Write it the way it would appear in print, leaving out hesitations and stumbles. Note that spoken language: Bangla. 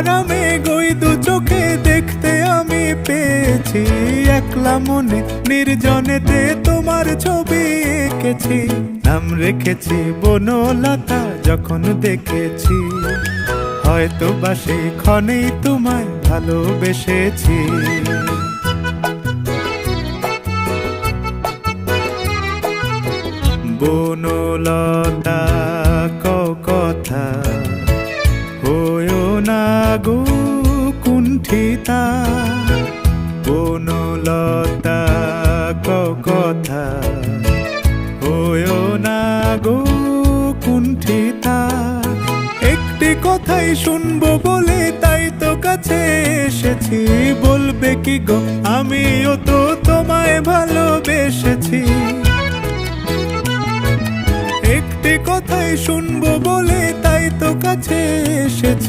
ভরা মেঘ ওই দু চোখে দেখতে আমি পেয়েছি। একলা মনে নির্জনেতে তোমার ছবি এঁকেছি, নাম রেখেছি বনলতা যখন দেখেছি। হয়তো বা সেই ক্ষণেই তোমায় ভালোবেসেছি। বনলতা কও কথা, হয়ো না গো কুণ্ঠিতা। বনলতা কও কথা, হয়ো না গো কুণ্ঠিতা। একটি কথাই শুনবো বলে তাই তো কাছে এসেছি। বলবে কি গো আমিও তো তোমায় ভালোবেসেছি। একটি কথাই শুনবো বলে তাই তো কাছে এসেছি।